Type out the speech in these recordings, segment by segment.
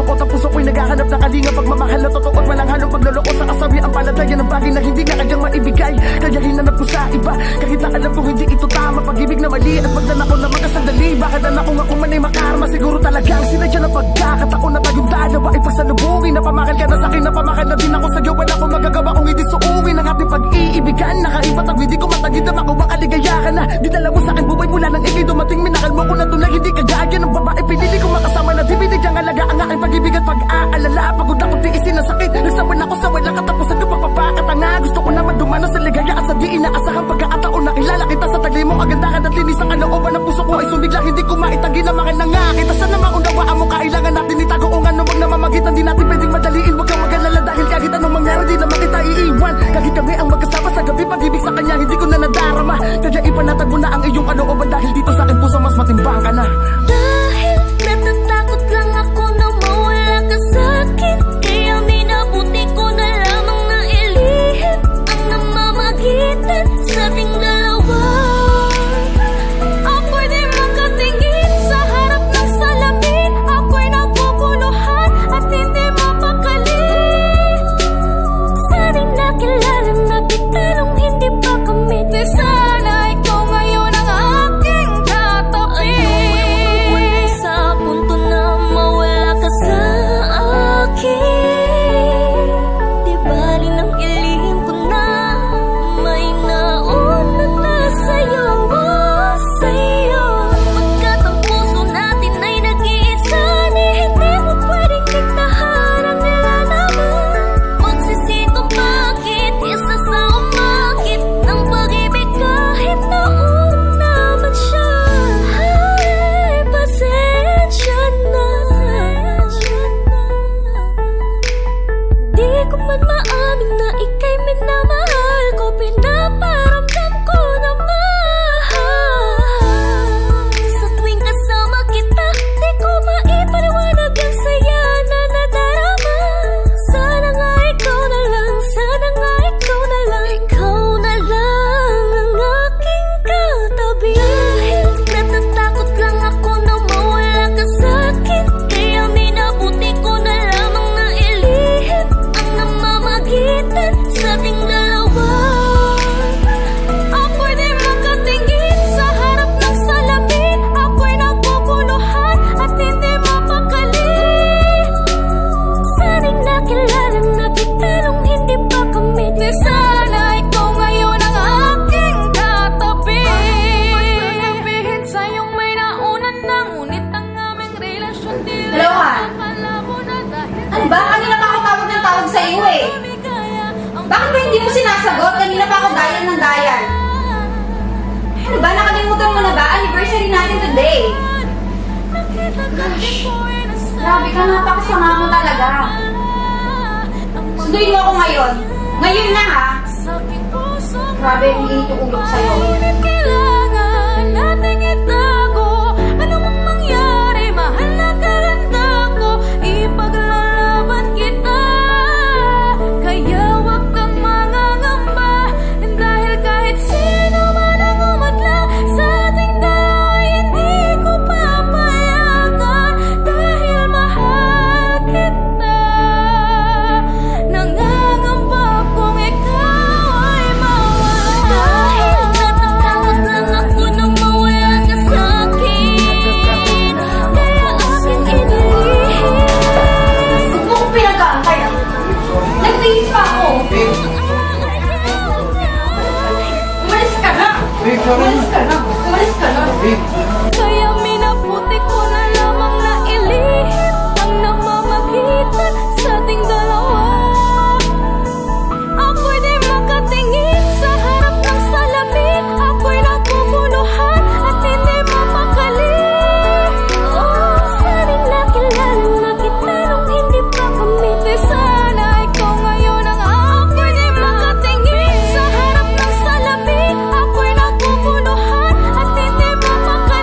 malungkot ang puso ko'y naghahanap ng kalinga, pagmamahal na totoo at walang halong pagluloko sa kasawi ang palataya ng bagay na hindi na kanyang maibigay. Kaya hinanap ko sa iba, kahit na alam kong hindi ito tama, pag-ibig na mali at magdanakaw na magkasandali. Bakit anak kung ako man ay makarma, siguro talagang sinadya ng pagkakataon na tayong dalawa ay pagsalubungin. Napamakal ka na sa'kin, napamakal na din ako sa'yo, wala akong magagawa kung hindi suungin ang ating pag-iibigan. Nakaibat ang hindi ko matagid na ako makaligaya ka na. Dinala mo sa'kin buhay mula nang ikay dumating, minakal mo ko na tunay hindi kagaya ng babae. Pinili ko makasama na di binigyang alaga ang aking pag-ibig at pag-aalala. Pagod akong tiisin ang sakit, nagsawan ako sa walang katapusan ng pagpapakatanga. Gusto ko naman dumana sa ligaya at sa di inaasahang pagkakataon. Nakilala kita sa tagli mo, kagandahan at linis ang kalooban ng puso ko ay sumigla. Hindi ko maitagi na makin na nga kita. Sana maunawaan mo, kailangan natin itago kung ano mang namamagitan. Di natin pwedeng madaliin, huwag kang mag-alala dahil kahit anong mangyari di naman kita iiwan. Kahit kami ang magkasama sa gabi, pag-ibig sa kanya hindi ko na nadarama. Kaya ipanatag mo na ang iyong kalooban dahil dito sa akin puso mas matimbang ka na. Dahil natatakot lang ako na mawala ka sa'kin, kaya minabuti ko na lamang na ilihim ang namamagitan sa ating dalawa. Ako'y di makatingin sa harap ng salamin, ako'y naguguluhan at hindi mapakali. Sana'y nakilala na kita nung hindi pa kami. Sana ikaw ngayon ang aking katabi. Sa punto na mawala ka sa akin, di bali nang ilihim ko na may nauna na sa'yo, sa'yo. Pagkat ang puso natin ay nag-iisa, ni hindi mo pwedeng diktahan ang nilalaman. Magsisito bakit isa sa umakit ng pag-ibig kahit nauna man siya. Ay, pasensya na. Di ko man maamin na ika'y minamahal ko, pinaparamdam ko na mahal. Sa tuwing kasama kita, di ko maipaliwanag ang saya na nadarama. Sana nga ikaw na lang, sana nga ikaw na lang, ikaw na lang ang aking katabi. Dahil natatakot lang ako na mawala ka sa'kin, kaya minabuti ko na lamang na ilihim ang namamagitan sa ating dalawa. Ako'y di makatingin sa harap ng salamin, ako'y naguguluhan at hindi mapakali. Sana'y nakilala na kita nung hindi pa kami. Sana ikaw ngayon ang aking katabi. Masasabihin sa'yong may nauna na, ngunit ang aming relasyon di Hello, Han? malabo na dahil Ano ba? Kanina pa ako tawag ng tawag sa iyo eh. Bakit ba hindi mo sinasagot? Kanina pa ako dayan ng dayan. Ano ba? Nakalimutan mo na ba? Anniversary natin today. Gosh, grabe ka, napakasama mo talaga. Sunduin mo ako ngayon. Ngayon na ha. Grabe, hindi ito ulo ko sa'yo. Ngunit kailangan nating itago, ano mang mangyari, mahal na kalanda ko, ipaglalaban kita. Kaya wag kang mangangamba, dahil kahit sino man ang umadlang sa ating dalawa, hindi ko papayagan. Dahil mahal kita, nangangamba kung ikaw ay mawala. Dahil natatakot lang ako na mawala ka sa'kin, kaya aking inilihim. Huwag mo kong pinag-aantay ah. Nagtiis pa ako. Umalis ka na. Umalis ka na. Umalis ka na. Kaya minabuti ko na lamang na ilihim ang namamagitan sa ating dalawa. Ako'y di makatingin sa harap ng salamin, ako'y naguguluhan at hindi mapakali. Sana'y nakilala na kita nung hindi pa kami. Sana ikaw ngayon ang ako'y di makatingin sa harap ng salamin, ako'y naguguluhan at hindi mapakali.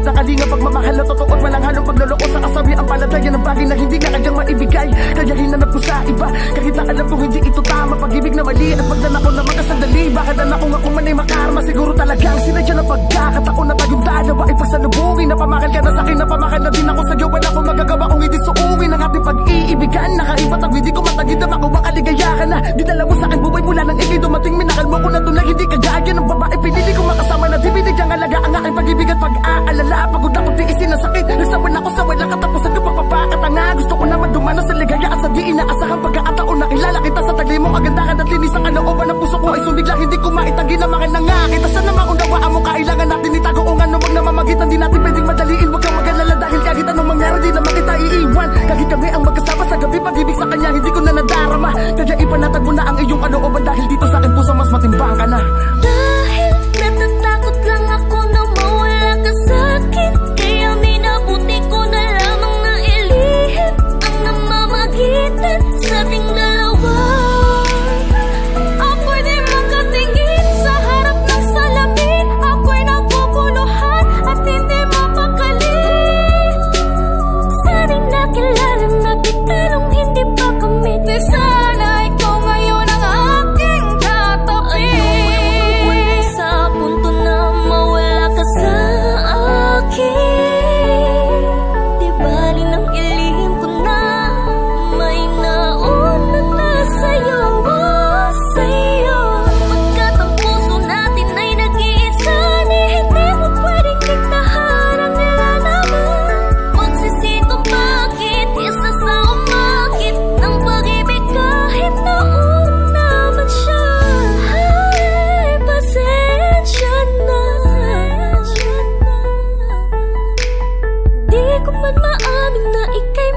sa kalinga pagmamahal na totoo at walang halong pagloloko sa kasawi ang palataya ng bagay na hindi nga kanyang maibigay. Kaya hinanap ko sa iba kahit na alam ko hindi ito tama. Pag-ibig na mali at pagdala ko na magkasandali. Bakit na ako nga kumanay makarma? Siguro talagang sinadya ng pagkakataon na tayong dalawa ay pagsalubungin. Napamakal ka na sa akin, napamakal na din ako sa'yo. Wala akong magagawa kung hindi suungin ang ating pag-iibigan. Nakaibat ang hindi ko matagid na makuha kaligaya ka na. Dinala mo sa akin buhay mula nang ikay dumating. Minakal mo ko na tunay hindi kagaya ng babae. Pinili ko makasama na di binigyang alaga ang aking pag-ibig at pag-aalala. Pagod ako tiisin ang sakit. Nagsawan ako sa walang katapusan ng pagpapakatanga. Gusto ko naman dumana sa ligaya at sa di inaasahang pagkakataon. Nakilala kita sa tagli mo kagandahan at linis ang kalooban ng puso ko ay sumigla. Hindi ko maitagi na makil na nga kita. Sana maunawaan mo kailangan natin itago o nga no wag na mamagitan. Di natin pwedeng madaliin. Huwag kang mag-alala dahil kahit anong mangyari di naman kita iiwan. Kahit kami ang magkasama sa gabi pag-ibig sa kanya hindi ko na nadarama. Kaya ipanatag mo na ang iyong kalooban dahil dito sa akin puso mas matimbang ka na. Dahil natatakot lang ako na mawala ka sa'kin. Kaya minabuti ko na lamang na ilihim ang namamagitan sa ating dalawa. Ako'y di makatingin sa harap ng salamin. Ako'y naguguluhan at hindi mapakali. Sana'y nakilala na kita nung hindi pa kami. Di sana ikaw ngayon ang aking katabi. Sa punto na mawala ka sa akin. Di bali nang ilihim ko na may nauna na sa'yo, sa'yo. Pagkat ang puso natin ay nag-iisa, ni hindi mo pwedeng diktahan ang nilalaman. Magsisito bakit isa sa umakit ng pag-ibig kahit nauna man siya. Ay, pasensya na. Di ko man maamin na ika'y